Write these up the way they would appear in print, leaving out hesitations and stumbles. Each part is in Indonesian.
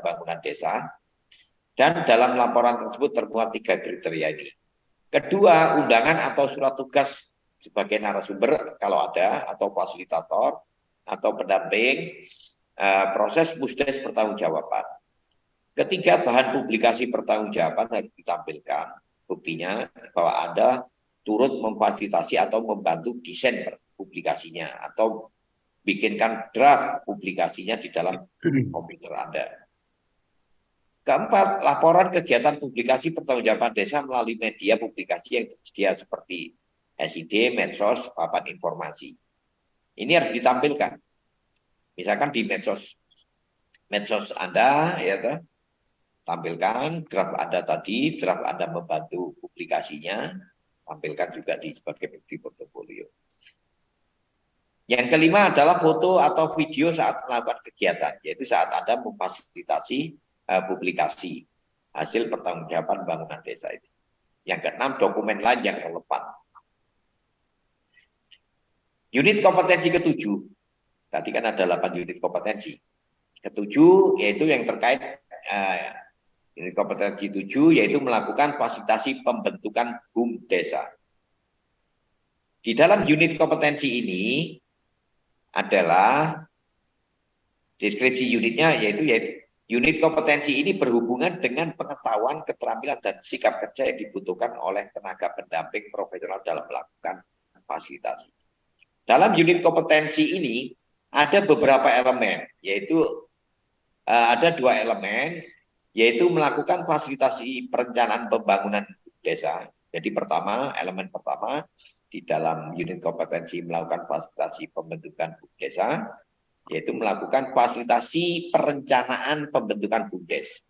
pembangunan desa. Dan dalam laporan tersebut termuat 3 kriteria ini. Kedua, undangan atau surat tugas sebagai narasumber kalau ada, atau fasilitator, atau pendamping, proses pusdes pertanggungjawaban. Ketiga, bahan publikasi pertanggungjawaban harus ditampilkan. Buktinya bahwa Anda turut memfasilitasi atau membantu desain publikasinya, atau bikinkan draft publikasinya di dalam komputer Anda. Keempat, laporan kegiatan publikasi pertanggungjawaban desa melalui media publikasi yang tersedia seperti SID, medsos, papan informasi. Ini harus ditampilkan. Misalkan di medsos Anda, ya, tampilkan draft Anda tadi, draft Anda membantu publikasinya, tampilkan juga sebagai bukti portofolio. Yang kelima adalah foto atau video saat melakukan kegiatan, yaitu saat Anda memfasilitasi publikasi hasil pertanggungjawaban bangunan desa ini. Yang keenam, dokumen lain yang relevan. Unit kompetensi ketujuh, tadi kan ada 8 unit kompetensi. Ketujuh yaitu yang terkait unit kompetensi 7 yaitu melakukan fasilitasi pembentukan BUM desa. Di dalam unit kompetensi ini adalah deskripsi unitnya yaitu unit kompetensi ini berhubungan dengan pengetahuan, keterampilan, dan sikap kerja yang dibutuhkan oleh tenaga pendamping profesional dalam melakukan fasilitasi. Dalam unit kompetensi ini ada beberapa elemen, yaitu ada 2 elemen, yaitu melakukan fasilitasi perencanaan pembangunan desa. Jadi elemen pertama di dalam unit kompetensi melakukan fasilitasi pembentukan desa, yaitu melakukan fasilitasi perencanaan pembentukan BUMDes.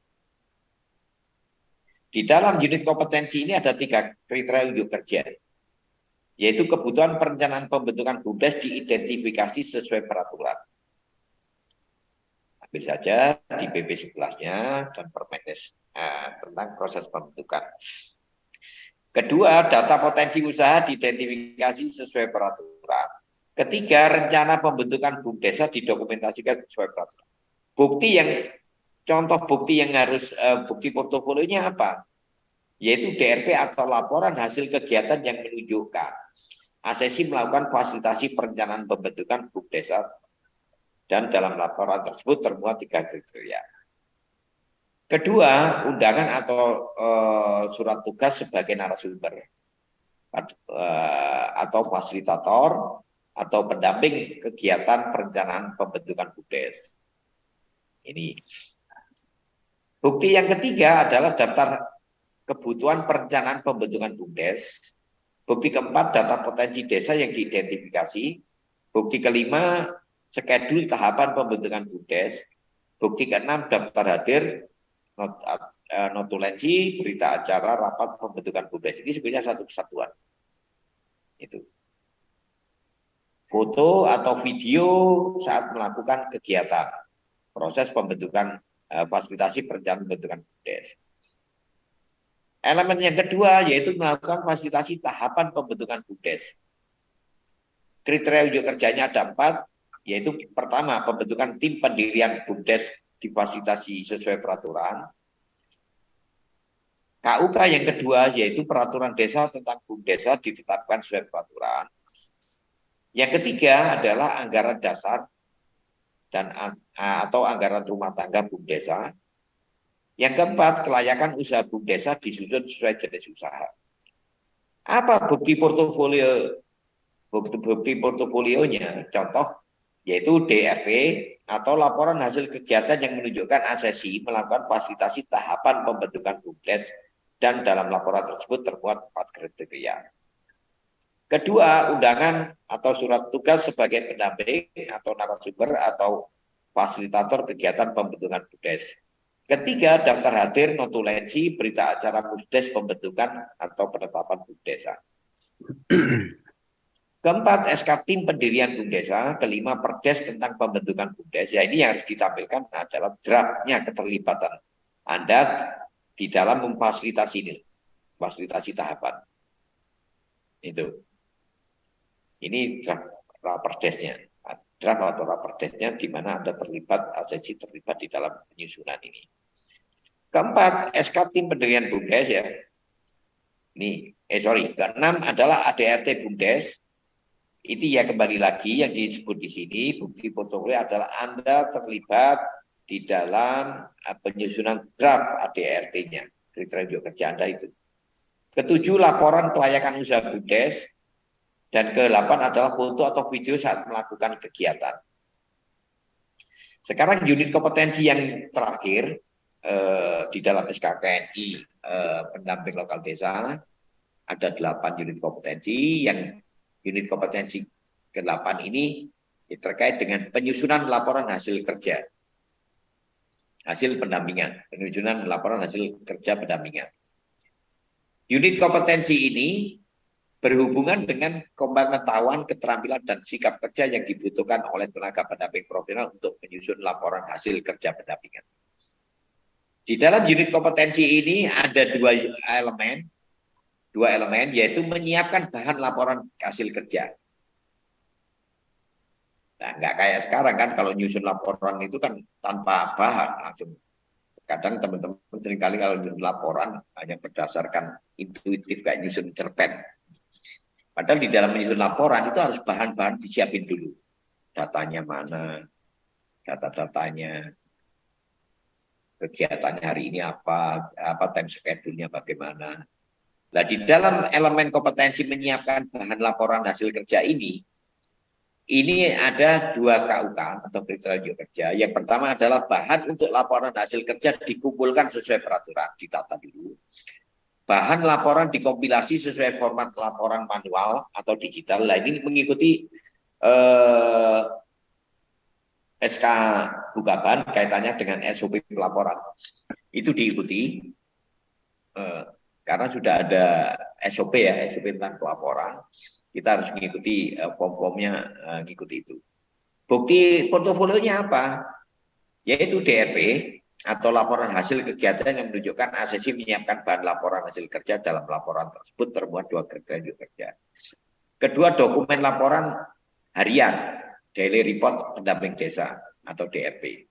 Di dalam unit kompetensi ini ada 3 kriteria unjuk kerja, yaitu kebutuhan perencanaan pembentukan BUMDes diidentifikasi sesuai peraturan. Ambil saja di PP 11-nya dan Permendes tentang proses pembentukan. Kedua, data potensi usaha diidentifikasi sesuai peraturan. Ketiga, rencana pembentukan BUM desa didokumentasikan sesuai peraturan. Contoh bukti yang harus bukti portofolionya apa? Yaitu DRP atau laporan hasil kegiatan yang menunjukkan ASESI melakukan fasilitasi perencanaan pembentukan BUM desa, dan dalam laporan tersebut termuat 3 kriteria. Kedua, undangan atau surat tugas sebagai narasumber atau fasilitator atau pendamping kegiatan perencanaan pembentukan BUMDes. Ini. Bukti yang ketiga adalah daftar kebutuhan perencanaan pembentukan BUMDes. Bukti keempat, data potensi desa yang diidentifikasi. Bukti kelima, skedul tahapan pembentukan BUMDes. Bukti keenam, daftar hadir, notulensi, berita acara, rapat pembentukan BUMDes. Ini sebenarnya satu kesatuan. Itu. Foto atau video saat melakukan kegiatan proses pembentukan fasilitasi perencanaan pembentukan BUMDes. Elemen yang kedua yaitu melakukan fasilitasi tahapan pembentukan BUMDes. Kriteria unjuk kerjanya ada 4, yaitu pertama, pembentukan tim pendirian BUMDes difasilitasi sesuai peraturan. KUK yang kedua yaitu peraturan desa tentang BUM desa ditetapkan sesuai peraturan. Yang ketiga adalah anggaran dasar dan atau anggaran rumah tangga BUM desa. Yang keempat, kelayakan usaha BUM desa disusun sesuai jenis usaha. Apa bukti portofolio? Bukti portofolionya contoh yaitu DRP atau laporan hasil kegiatan yang menunjukkan ASESI melakukan fasilitasi tahapan pembentukan BUMDes, dan dalam laporan tersebut termuat 4 kriteria. Kedua, undangan atau surat tugas sebagai pendamping atau narasumber atau fasilitator kegiatan pembentukan BUMDes. Ketiga, daftar hadir, notulensi, berita acara BUMDes pembentukan atau penetapan BUM desa. Keempat, SK tim pendirian BUM desa. Kelima, perdes tentang pembentukan BUMDes. Ya, ini yang harus ditampilkan adalah draftnya keterlibatan Anda di dalam memfasilitasi ini, fasilitasi tahapan. Itu. Ini draft perdesnya. draft atau rapordesnya di mana ada terlibat, asesi terlibat di dalam penyusunan ini. Keempat, SK tim pendirian BUMDes ya. Keenam adalah ADRT BUMDes. Itu ya kembali lagi yang disebut di sini, bukti portofolio adalah Anda terlibat di dalam penyusunan draft ADRT-nya, kriteria kerja Anda itu. Ketujuh, laporan kelayakan usaha BUMDes. Dan ke-8 adalah foto atau video saat melakukan kegiatan. Sekarang unit kompetensi yang terakhir di dalam SKKNI pendamping lokal desa ada 8 unit kompetensi. Yang unit kompetensi ke-8 ini terkait dengan penyusunan laporan hasil kerja. Hasil pendampingan, penyusunan laporan hasil kerja pendampingan. Unit kompetensi ini berhubungan dengan pengetahuan, keterampilan, dan sikap kerja yang dibutuhkan oleh tenaga pendamping profesional untuk menyusun laporan hasil kerja pendampingan. Di dalam unit kompetensi ini ada dua elemen, yaitu menyiapkan bahan laporan hasil kerja. Nah, nggak kayak sekarang kan, kalau nyusun laporan itu kan tanpa bahan, langsung. Kadang teman-teman seringkali kalau nyusun laporan hanya berdasarkan intuitif kayak nyusun cerpen. Padahal di dalam menyusun laporan itu harus bahan-bahan disiapin dulu. Datanya mana, data-datanya, kegiatannya hari ini apa time schedule-nya bagaimana. Nah, di dalam elemen kompetensi menyiapkan bahan laporan hasil kerja ini ada 2 KUK atau kriteria kerja. Yang pertama adalah bahan untuk laporan hasil kerja dikumpulkan sesuai peraturan, ditata dulu. Bahan laporan dikompilasi sesuai format laporan manual atau digital. Nah, ini mengikuti SK Bukaban kaitannya dengan SOP pelaporan. Itu diikuti karena sudah ada SOP ya, SOP tentang pelaporan. Kita harus mengikuti pom-pomnya, mengikuti itu. Bukti portofolionya apa? Yaitu DRP atau laporan hasil kegiatan yang menunjukkan asesi menyiapkan bahan laporan hasil kerja. Dalam laporan tersebut termuat 2 kriteria kerja. Kedua, dokumen laporan harian, daily report pendamping desa atau DRP.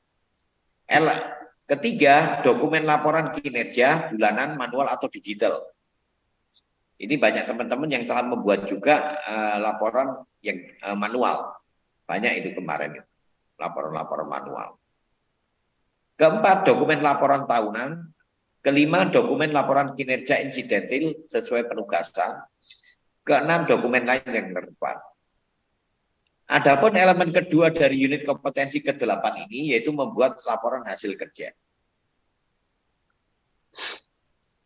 Ketiga, dokumen laporan kinerja bulanan manual atau digital. Ini banyak teman-teman yang telah membuat juga laporan yang manual. Banyak itu kemarin, laporan-laporan manual. Keempat, dokumen laporan tahunan. Kelima, dokumen laporan kinerja insidentil sesuai penugasan. Keenam, dokumen lain yang relevan. Adapun elemen kedua dari unit kompetensi ke-8 ini yaitu membuat laporan hasil kerja.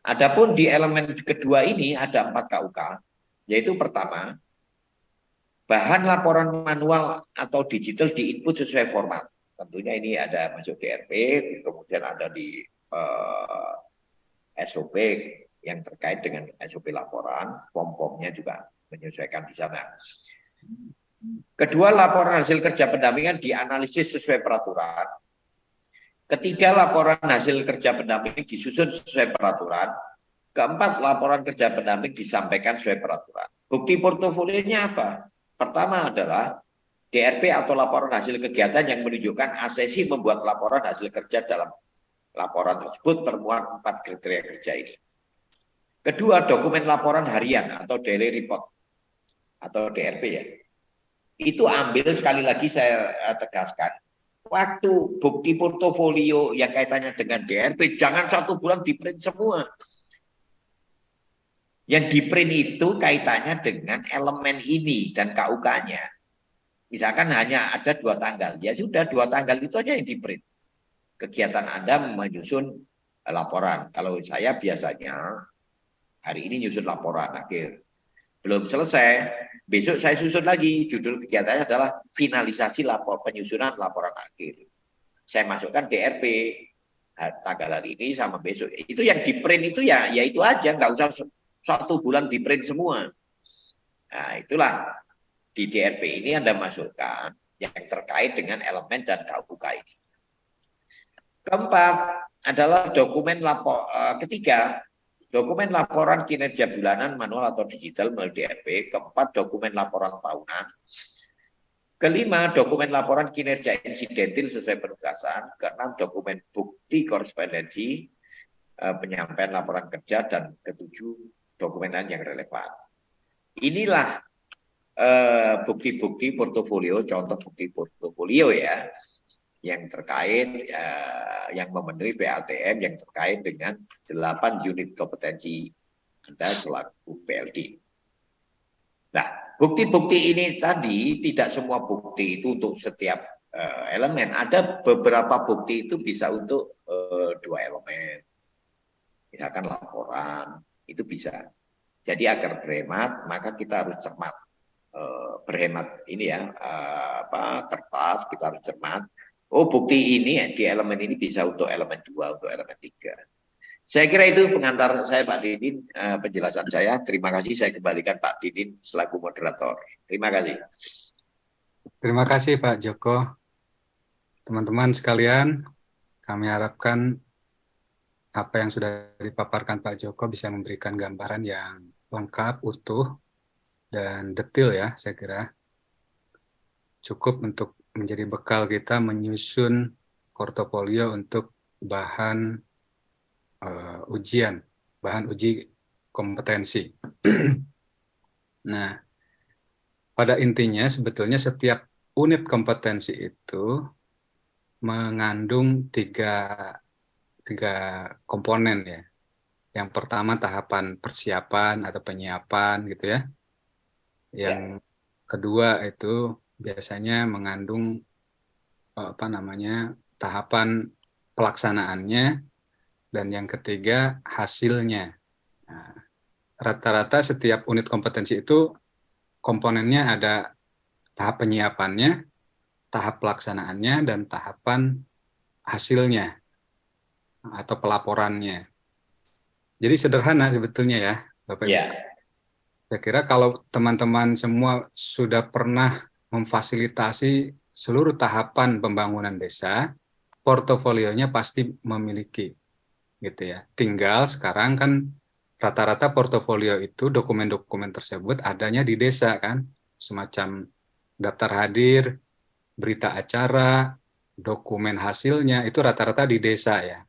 Adapun di elemen kedua ini ada 4 KUK, yaitu pertama, bahan laporan manual atau digital diinput sesuai format. Tentunya ini ada masuk DRP, kemudian ada di SOP yang terkait dengan SOP laporan, pom-pomnya juga menyesuaikan di sana. Kedua, laporan hasil kerja pendampingan dianalisis sesuai peraturan. Ketiga, laporan hasil kerja pendamping disusun sesuai peraturan. Keempat, laporan kerja pendamping disampaikan sesuai peraturan. Bukti portofolionya apa? Pertama adalah DRP atau laporan hasil kegiatan yang menunjukkan asesi membuat laporan hasil kerja. Dalam laporan tersebut termuat 4 kriteria kerja ini. Kedua, dokumen laporan harian atau daily report atau DRP ya. Itu ambil, sekali lagi saya tegaskan, waktu bukti portofolio yang kaitannya dengan DRP jangan 1 bulan di print semua. Yang di print itu kaitannya dengan elemen ini dan KUK-nya. Misalkan hanya ada 2 tanggal, ya sudah 2 tanggal itu aja yang di print. Kegiatan Anda menyusun laporan. Kalau saya biasanya hari ini nyusun laporan akhir. Belum selesai, besok saya susun lagi. Judul kegiatannya adalah finalisasi penyusunan laporan akhir. Saya masukkan DRP tanggal hari ini sama besok. Itu yang di print itu ya itu aja, nggak usah 1 bulan di print semua. Nah, itulah di DRP ini Anda masukkan yang terkait dengan elemen dan KUK ini. Keempat adalah dokumen ketiga, dokumen laporan kinerja bulanan manual atau digital melalui DRP. Keempat, dokumen laporan tahunan. Kelima, dokumen laporan kinerja insidentil sesuai penugasan. Keenam, dokumen bukti korespondensi penyampaian laporan kerja. Dan ketujuh, dokumen lain yang relevan. Inilah bukti-bukti portofolio, contoh bukti portofolio ya, yang terkait, yang memenuhi PATM yang terkait dengan 8 unit kompetensi Anda selaku PLD. Nah, bukti-bukti ini tadi tidak semua bukti itu untuk setiap elemen. Ada beberapa bukti itu bisa untuk 2 elemen. Misalkan laporan, itu bisa. Jadi agar berhemat, maka kita harus cermat. Berhemat ini ya, kertas, kita harus cermat. Oh, bukti ini di elemen ini bisa untuk elemen 2, untuk elemen 3. Saya kira itu pengantar saya Pak Didin, penjelasan saya. Terima kasih, saya kembalikan Pak Didin selaku moderator. Terima kasih. Terima kasih Pak Joko. Teman-teman sekalian, kami harapkan apa yang sudah dipaparkan Pak Joko bisa memberikan gambaran yang lengkap, utuh, dan detail ya, saya kira. Cukup untuk menjadi bekal kita menyusun portofolio untuk bahan ujian, bahan uji kompetensi. Nah, pada intinya sebetulnya setiap unit kompetensi itu mengandung tiga komponen ya. Yang pertama tahapan persiapan atau penyiapan gitu ya. Yang Ya, kedua itu biasanya mengandung tahapan pelaksanaannya, dan yang ketiga hasilnya. Nah, rata-rata setiap unit kompetensi itu komponennya ada tahap penyiapannya, tahap pelaksanaannya, dan tahapan hasilnya atau pelaporannya. Jadi sederhana sebetulnya ya, Bapak Ibu sekalian. ya, Saya kira kalau teman-teman semua sudah pernah memfasilitasi seluruh tahapan pembangunan desa, portofolionya pasti memiliki, gitu ya. Tinggal sekarang kan rata-rata portofolio itu dokumen-dokumen tersebut adanya di desa kan, semacam daftar hadir, berita acara, dokumen hasilnya itu rata-rata di desa ya.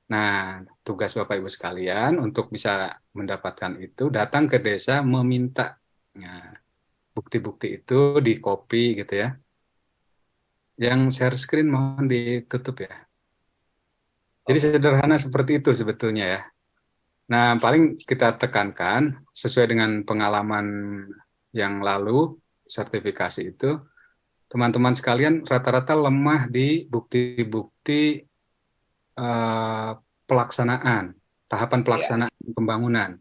Nah, tugas Bapak Ibu sekalian untuk bisa mendapatkan itu datang ke desa meminta nah, bukti-bukti itu di copy gitu ya. Yang share screen mohon ditutup ya. Jadi oke. sederhana seperti itu sebetulnya ya. Nah, paling kita tekankan sesuai dengan pengalaman yang lalu sertifikasi itu, teman-teman sekalian rata-rata lemah di bukti-bukti eh, pelaksanaan, tahapan Ya, pelaksanaan pembangunan.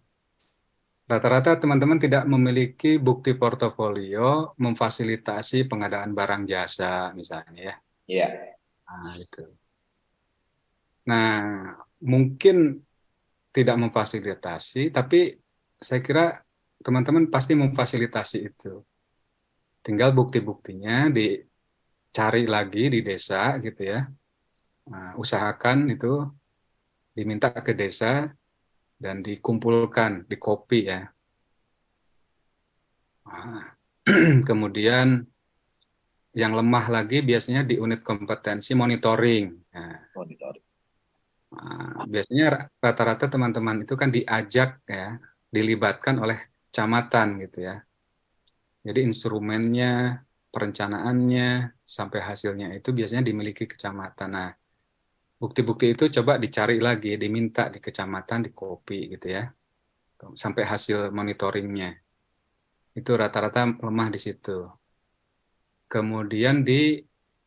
Rata-rata teman-teman tidak memiliki bukti portofolio memfasilitasi pengadaan barang jasa misalnya ya. ya, Nah, itu. Nah, mungkin tidak memfasilitasi, tapi saya kira teman-teman pasti memfasilitasi itu. Tinggal bukti-buktinya dicari lagi di desa gitu ya. Nah, usahakan itu diminta ke desa dan dikumpulkan, dikopi ya. Nah, kemudian yang lemah lagi biasanya di unit kompetensi monitoring. Nah, monitoring. biasanya rata-rata teman-teman itu kan diajak ya, dilibatkan oleh kecamatan gitu ya. Jadi instrumennya, perencanaannya, sampai hasilnya itu biasanya dimiliki kecamatan. Nah, bukti-bukti itu coba dicari lagi, diminta di kecamatan, di copy gitu ya, sampai hasil monitoringnya. Itu rata-rata lemah di situ. Kemudian di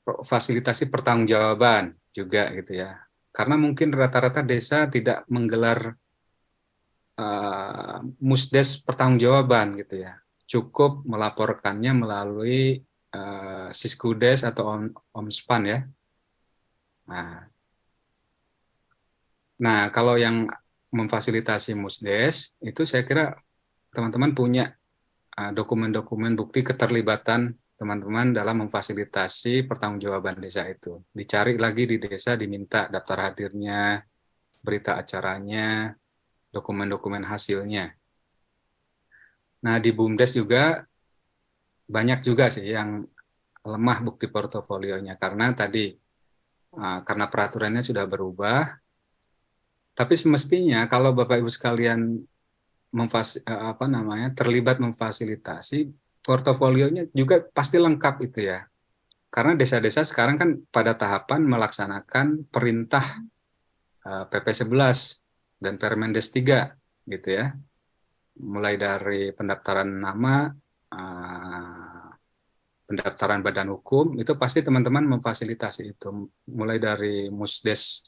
fasilitasi pertanggungjawaban juga gitu ya. Karena mungkin rata-rata desa tidak menggelar musdes pertanggungjawaban gitu ya. Cukup melaporkannya melalui Siskudes atau Omspan ya. Nah, kalau yang memfasilitasi musdes itu saya kira teman-teman punya dokumen-dokumen bukti keterlibatan teman-teman dalam memfasilitasi pertanggungjawaban desa itu. Dicari lagi di desa, diminta daftar hadirnya, berita acaranya, dokumen-dokumen hasilnya. Nah, di BUMDes juga banyak juga sih yang lemah bukti portofolionya karena tadi karena peraturannya sudah berubah. Tapi semestinya kalau Bapak Ibu sekalian terlibat memfasilitasi, portofolionya juga pasti lengkap itu ya. Karena desa-desa sekarang kan pada tahapan melaksanakan perintah PP 11 dan Permendes 3 gitu ya. Mulai dari pendaftaran nama, pendaftaran badan hukum, itu pasti teman-teman memfasilitasi itu. Mulai dari Musdes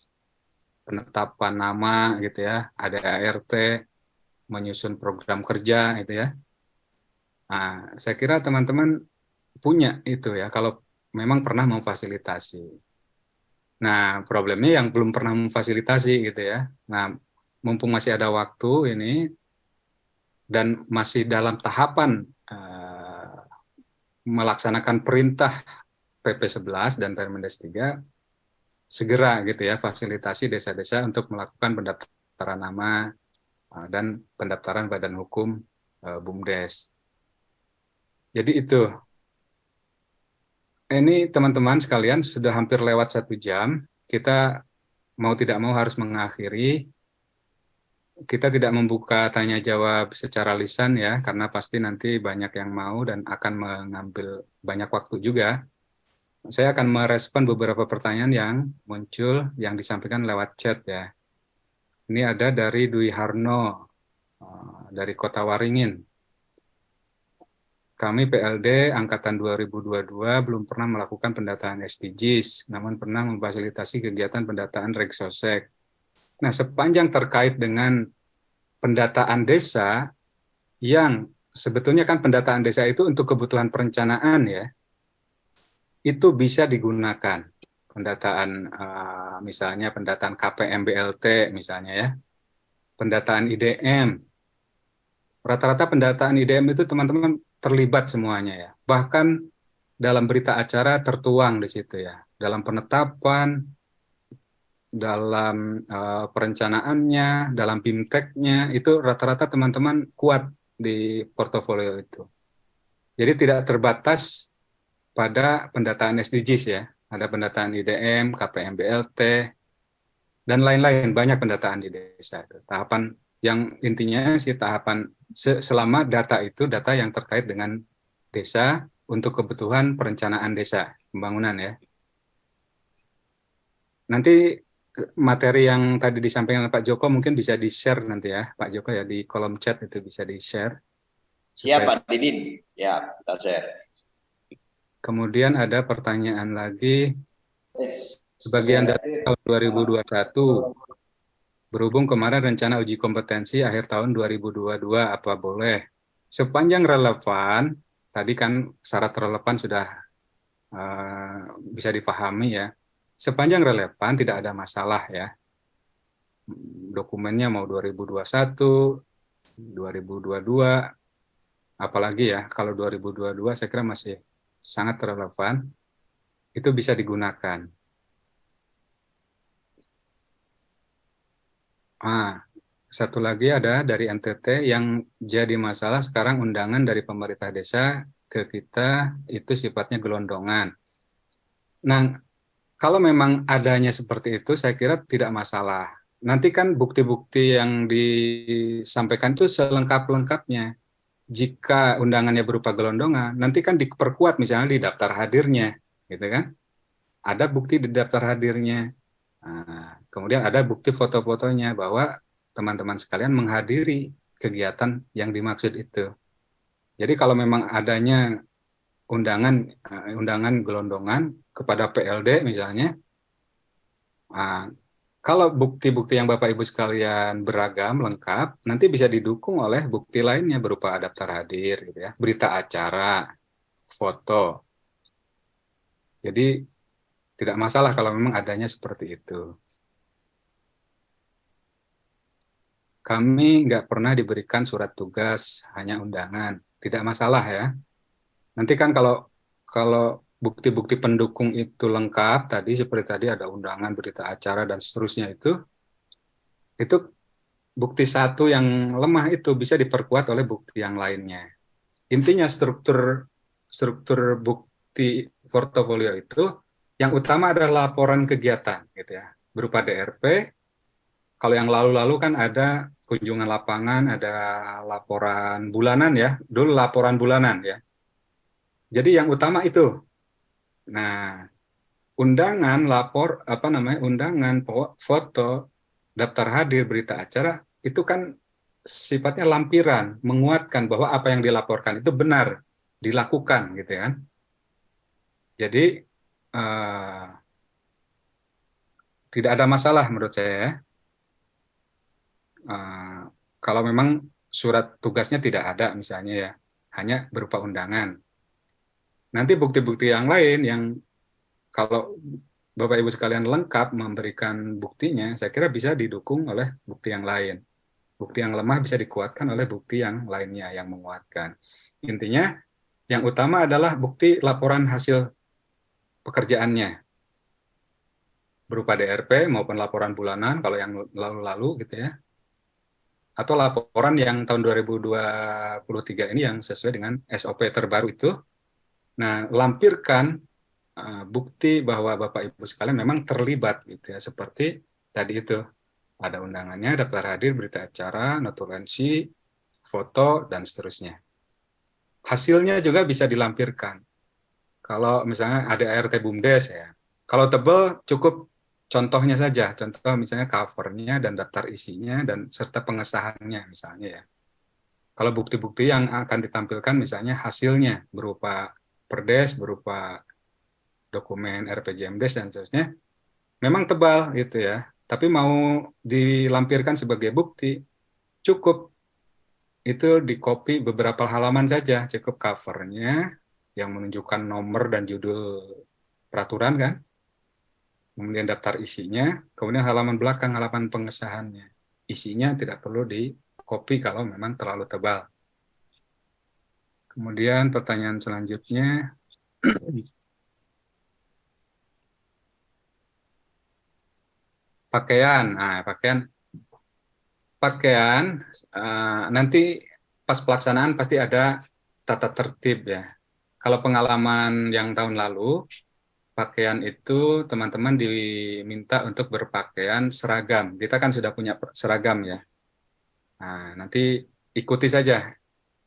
penetapan nama gitu ya, ada ART, menyusun program kerja gitu ya. Nah, saya kira teman-teman punya itu ya, kalau memang pernah memfasilitasi. Nah, problemnya yang belum pernah memfasilitasi gitu ya. Nah, mumpung masih ada waktu ini dan masih dalam tahapan melaksanakan perintah PP 11 dan Permendes 3, segera gitu ya fasilitasi desa-desa untuk melakukan pendaftaran nama dan pendaftaran badan hukum BUMDes. Jadi itu. Ini teman-teman sekalian sudah hampir lewat 1 jam. Kita mau tidak mau harus mengakhiri. Kita tidak membuka tanya jawab secara lisan ya, karena pasti nanti banyak yang mau dan akan mengambil banyak waktu juga. Saya akan merespon beberapa pertanyaan yang muncul yang disampaikan lewat chat ya. Ini ada dari Dwi Harno dari Kota Waringin. Kami PLD Angkatan 2022 belum pernah melakukan pendataan SDGs, namun pernah memfasilitasi kegiatan pendataan Regsosek. Nah, sepanjang terkait dengan pendataan desa, yang sebetulnya kan pendataan desa itu untuk kebutuhan perencanaan ya, itu bisa digunakan. Pendataan misalnya pendataan KPM-BLT misalnya ya, pendataan IDM. Rata-rata pendataan IDM itu teman-teman terlibat semuanya ya. Bahkan dalam berita acara tertuang di situ ya. Dalam penetapan, dalam perencanaannya, dalam BIMTEK-nya, itu rata-rata teman-teman kuat di portofolio itu. Jadi tidak terbatas pada pendataan SDGs ya. Ada pendataan IDM, KPM BLT, dan lain-lain. Banyak pendataan di desa itu. Tahapan yang intinya sih tahapan selama data itu data yang terkait dengan desa untuk kebutuhan perencanaan desa, pembangunan ya. Nanti materi yang tadi disampaikan oleh Pak Joko mungkin bisa di-share nanti ya, Pak Joko ya, di kolom chat itu bisa di-share. Siap, Pak Didin. Ya, kita share. Kemudian ada pertanyaan lagi, sebagian data tahun 2021, berhubung kemarin rencana uji kompetensi akhir tahun 2022, apa boleh? Sepanjang relevan, tadi kan syarat relevan sudah bisa dipahami ya. Sepanjang relevan tidak ada masalah ya. Dokumennya mau 2021, 2022, apalagi ya kalau 2022 saya kira masih sangat relevan, itu bisa digunakan. Satu lagi ada dari NTT yang jadi masalah sekarang, undangan dari pemerintah desa ke kita itu sifatnya gelondongan. Nah, kalau memang adanya seperti itu, saya kira tidak masalah. Nanti kan bukti-bukti yang disampaikan itu selengkap-lengkapnya. Jika undangannya berupa gelondongan, nanti kan diperkuat misalnya di daftar hadirnya, gitu kan? Ada bukti di daftar hadirnya. Nah, kemudian ada bukti foto-fotonya bahwa teman-teman sekalian menghadiri kegiatan yang dimaksud itu. Jadi kalau memang adanya undangan gelondongan kepada PLD misalnya, kalau bukti-bukti yang Bapak Ibu sekalian beragam, lengkap, nanti bisa didukung oleh bukti lainnya berupa daftar hadir, gitu ya, berita acara, foto. Jadi tidak masalah kalau memang adanya seperti itu. Kami nggak pernah diberikan surat tugas, hanya undangan. Tidak masalah ya. Nanti kan kalau bukti-bukti pendukung itu lengkap, tadi seperti tadi ada undangan, berita acara, dan seterusnya itu bukti satu yang lemah itu bisa diperkuat oleh bukti yang lainnya. Intinya struktur struktur bukti portofolio itu yang utama adalah laporan kegiatan gitu ya, berupa DRP. Kalau yang lalu-lalu kan ada kunjungan lapangan, ada laporan bulanan ya. Dulu laporan bulanan ya. Jadi yang utama itu. Nah, undangan lapor apa namanya? Undangan foto, daftar hadir, berita acara itu kan sifatnya lampiran, menguatkan bahwa apa yang dilaporkan itu benar dilakukan gitu kan. Jadi tidak ada masalah menurut saya ya. Kalau memang surat tugasnya tidak ada misalnya ya, hanya berupa undangan. Nanti bukti-bukti yang lain yang kalau Bapak Ibu sekalian lengkap memberikan buktinya, saya kira bisa didukung oleh bukti yang lain. Bukti yang lemah bisa dikuatkan oleh bukti yang lainnya yang menguatkan. Intinya yang utama adalah bukti laporan hasil pekerjaannya berupa DRP maupun laporan bulanan kalau yang lalu-lalu gitu ya. Atau laporan yang tahun 2023 ini yang sesuai dengan SOP terbaru itu. Nah, lampirkan bukti bahwa Bapak Ibu sekalian memang terlibat gitu ya, seperti tadi itu ada undangannya, daftar hadir, berita acara, notulensi, foto dan seterusnya. Hasilnya juga bisa dilampirkan. Kalau misalnya ada ART BUMDes ya, kalau tebal cukup contohnya saja, contoh misalnya covernya dan daftar isinya dan serta pengesahannya misalnya ya. Kalau bukti-bukti yang akan ditampilkan misalnya hasilnya berupa perdes, berupa dokumen RPJMDes dan seterusnya, memang tebal gitu ya. Tapi mau dilampirkan sebagai bukti, cukup itu di copy beberapa halaman saja, cukup covernya yang menunjukkan nomor dan judul peraturan kan, kemudian daftar isinya, kemudian halaman belakang, halaman pengesahannya. Isinya tidak perlu di copy kalau memang terlalu tebal. Kemudian pertanyaan selanjutnya, pakaian. Nah, pakaian nanti pas pelaksanaan pasti ada tata tertib ya. Kalau pengalaman yang tahun lalu, pakaian itu teman-teman diminta untuk berpakaian seragam. Kita kan sudah punya seragam ya. Nah, nanti ikuti saja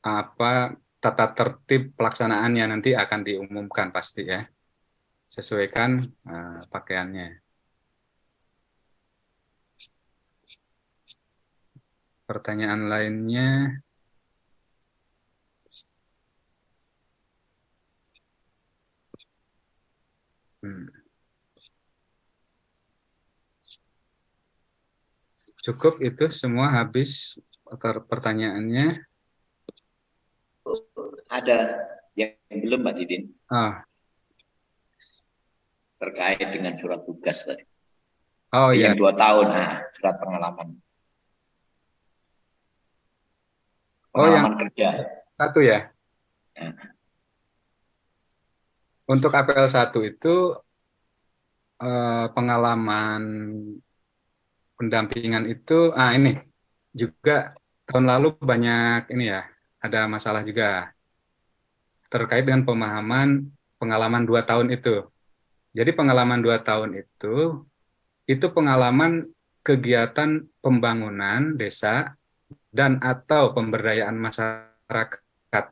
apa tata tertib pelaksanaannya nanti akan diumumkan pasti ya. Sesuaikan pakaiannya. Pertanyaan lainnya, cukup itu semua habis pertanyaannya. Ada yang belum Mbak Didin terkait dengan surat tugas tadi. Oh iya. Yang 2 tahun, surat pengalaman. Yang Kerja. satu ya. Untuk APL 1 itu pengalaman pendampingan itu, ini juga tahun lalu banyak ini ya, ada masalah juga terkait dengan pemahaman pengalaman 2 tahun itu. Jadi pengalaman 2 tahun itu pengalaman kegiatan pembangunan desa dan atau pemberdayaan masyarakat.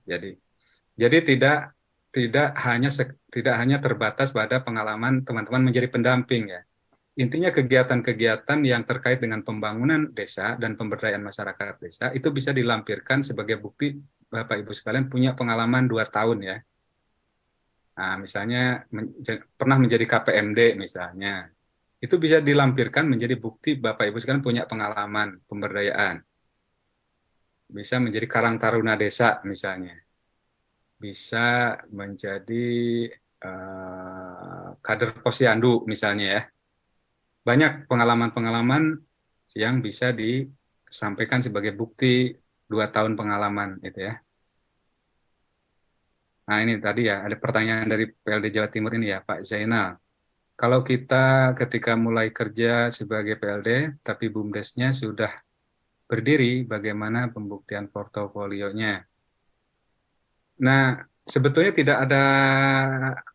Jadi tidak hanya terbatas pada pengalaman teman-teman menjadi pendamping ya. Intinya kegiatan-kegiatan yang terkait dengan pembangunan desa dan pemberdayaan masyarakat desa itu bisa dilampirkan sebagai bukti Bapak Ibu sekalian punya pengalaman 2 tahun ya. Nah, misalnya pernah menjadi KPMD misalnya, itu bisa dilampirkan menjadi bukti Bapak Ibu sekalian punya pengalaman pemberdayaan. Bisa menjadi Karang Taruna Desa misalnya. Bisa menjadi kader posyandu misalnya ya. Banyak pengalaman-pengalaman yang bisa disampaikan sebagai bukti 2 tahun pengalaman gitu ya. Nah ini tadi ya ada pertanyaan dari PLD Jawa Timur ini ya Pak Zainal. Kalau kita ketika mulai kerja sebagai PLD tapi BUMDesnya sudah berdiri, bagaimana pembuktian portofolionya? Nah sebetulnya tidak ada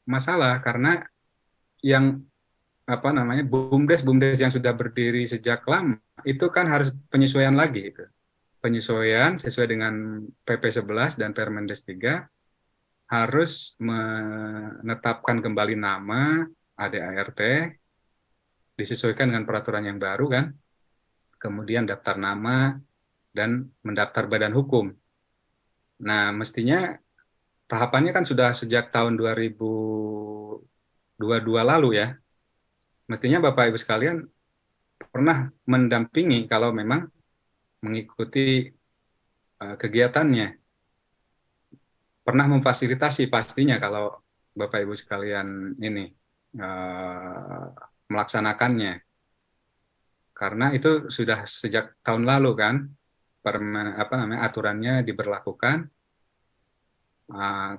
masalah karena yang apa namanya BUMDes yang sudah berdiri sejak lama itu kan harus penyesuaian lagi itu. Penyesuaian sesuai dengan PP 11 dan Permendes 3 harus menetapkan kembali nama ADART disesuaikan dengan peraturan yang baru kan. Kemudian daftar nama dan mendaftar badan hukum. Nah, mestinya tahapannya kan sudah sejak tahun 2022 lalu ya. Mestinya Bapak Ibu sekalian pernah mendampingi kalau memang mengikuti kegiatannya. Pernah memfasilitasi pastinya kalau Bapak Ibu sekalian ini melaksanakannya. Karena itu sudah sejak tahun lalu kan aturannya diberlakukan.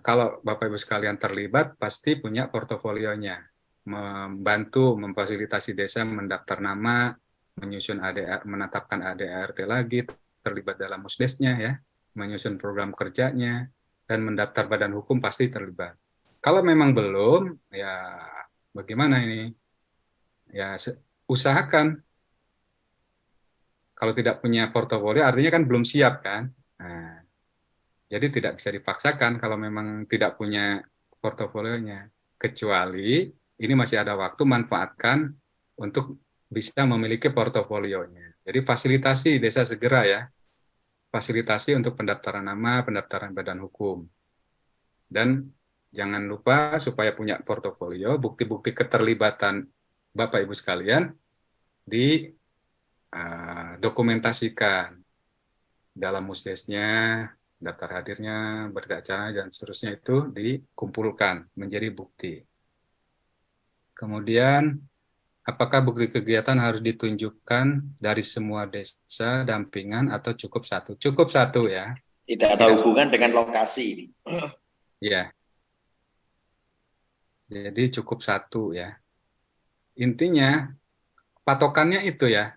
Kalau Bapak Ibu sekalian terlibat pasti punya portofolionya, membantu memfasilitasi desa mendaftar nama, menyusun ADR, menetapkan ADART lagi, terlibat dalam musdesnya ya, menyusun program kerjanya, dan mendaftar badan hukum pasti terlibat. Kalau memang belum, ya bagaimana ini? Ya usahakan. Kalau tidak punya portofolio artinya kan belum siap kan. Nah, jadi tidak bisa dipaksakan kalau memang tidak punya portofolionya. Kecuali ini masih ada waktu, manfaatkan untuk bisa memiliki portofolionya. Jadi fasilitasi desa segera ya. Fasilitasi untuk pendaftaran nama, pendaftaran badan hukum. Dan jangan lupa supaya punya portofolio, bukti-bukti keterlibatan Bapak Ibu sekalian dokumentasikan dalam musdesnya, daftar hadirnya, berita acara, dan seterusnya itu dikumpulkan menjadi bukti. Kemudian, apakah bukti kegiatan harus ditunjukkan dari semua desa dampingan atau cukup satu? Cukup satu ya. Tidak ada hubungan dengan lokasi ini. Ya. Jadi cukup satu ya. Intinya, patokannya itu ya.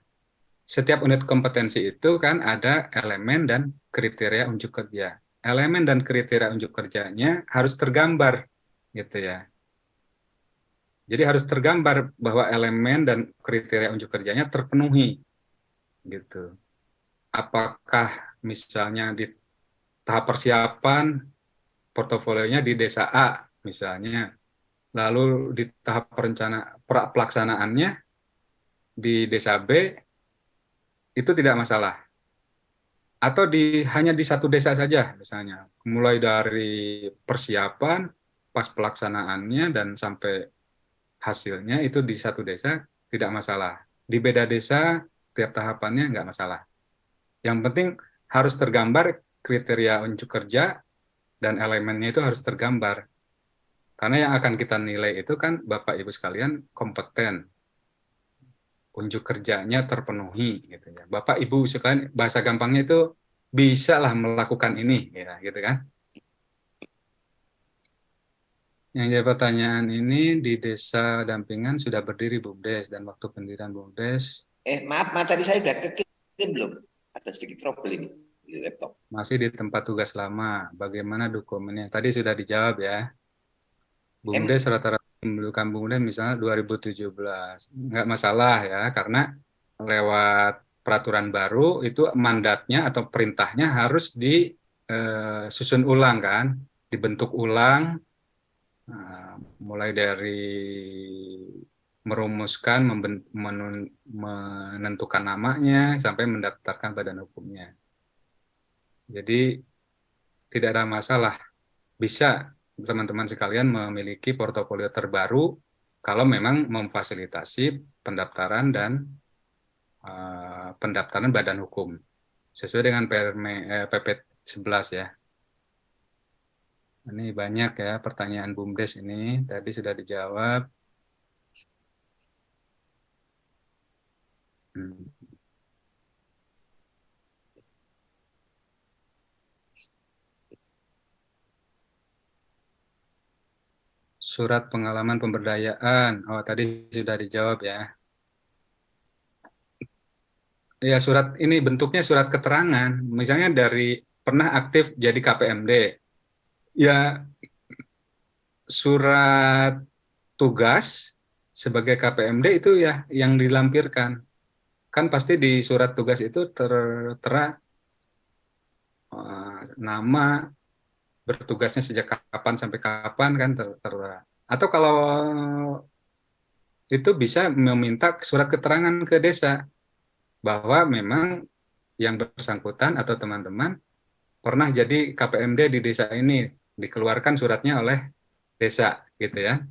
Setiap unit kompetensi itu kan ada elemen dan kriteria unjuk kerja. Elemen dan kriteria unjuk kerjanya harus tergambar gitu ya. Jadi harus tergambar bahwa elemen dan kriteria unjuk kerjanya terpenuhi gitu. Apakah misalnya di tahap persiapan portofolionya di desa A misalnya, lalu di tahap pelaksanaannya di desa B itu tidak masalah. Atau hanya di satu desa saja misalnya, mulai dari persiapan, pas pelaksanaannya dan sampai hasilnya itu di satu desa tidak masalah. Di beda desa tiap tahapannya nggak masalah. Yang penting harus tergambar kriteria unjuk kerja dan elemennya itu harus tergambar. Karena yang akan kita nilai itu kan Bapak Ibu sekalian kompeten, unjuk kerjanya terpenuhi gitu ya. Bapak Ibu sekalian bahasa gampangnya itu bisa lah melakukan ini ya, gitu kan. Yang jadi pertanyaan ini di desa dampingan sudah berdiri BUMDes dan waktu pendirian BUMDes Maaf, materi saya sudah kekirim belum? Ada sedikit trouble ini di laptop. masih di tempat tugas lama. Bagaimana dokumennya? Tadi sudah dijawab ya. BUMDes rata-rata mendudukan BUMDes misalnya 2017. Nggak masalah ya, karena lewat peraturan baru itu mandatnya atau perintahnya harus disusun ulang kan, dibentuk ulang, mulai dari merumuskan, menentukan namanya, sampai mendaftarkan badan hukumnya. Jadi tidak ada masalah. Bisa teman-teman sekalian memiliki portofolio terbaru kalau memang memfasilitasi pendaftaran dan pendaftaran badan hukum sesuai dengan PP 11 ya. Ini banyak ya pertanyaan BUMDes ini, tadi sudah dijawab. Surat pengalaman pemberdayaan, oh tadi sudah dijawab ya. Ya surat ini bentuknya surat keterangan, misalnya dari pernah aktif jadi KPMD, Ya, surat tugas sebagai KPMD itu ya yang dilampirkan. Kan pasti di surat tugas itu tertera nama, bertugasnya sejak kapan sampai kapan kan tertera. Atau kalau itu bisa meminta surat keterangan ke desa bahwa memang yang bersangkutan atau teman-teman pernah jadi KPMD di desa ini, dikeluarkan suratnya oleh desa gitu ya.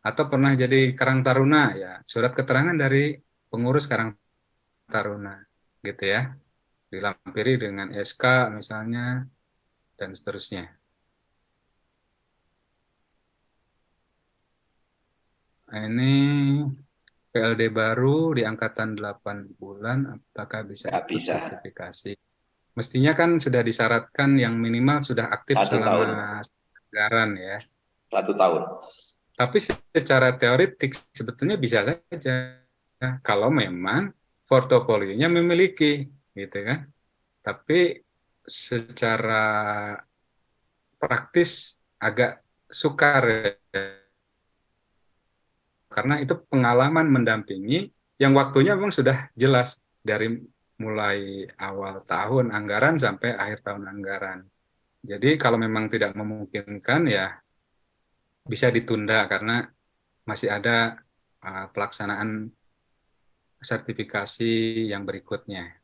Atau pernah jadi Karang Taruna ya, surat keterangan dari pengurus Karang Taruna gitu ya. Dilampiri dengan SK misalnya dan seterusnya. Nah, ini PLD baru di angkatan 8 bulan, apakah bisa Nggak ikut bisa sertifikasi? Mestinya kan sudah disyaratkan yang minimal sudah aktif 1 tahun, selama anggaran ya. 1 tahun. Tapi secara teoretik sebetulnya bisa saja kalau memang portofolionya memiliki, gitu kan. Tapi secara praktis agak sukar ya, karena itu pengalaman mendampingi yang waktunya memang sudah jelas dari mulai awal tahun anggaran sampai akhir tahun anggaran. Jadi kalau memang tidak memungkinkan ya bisa ditunda karena masih ada pelaksanaan sertifikasi yang berikutnya.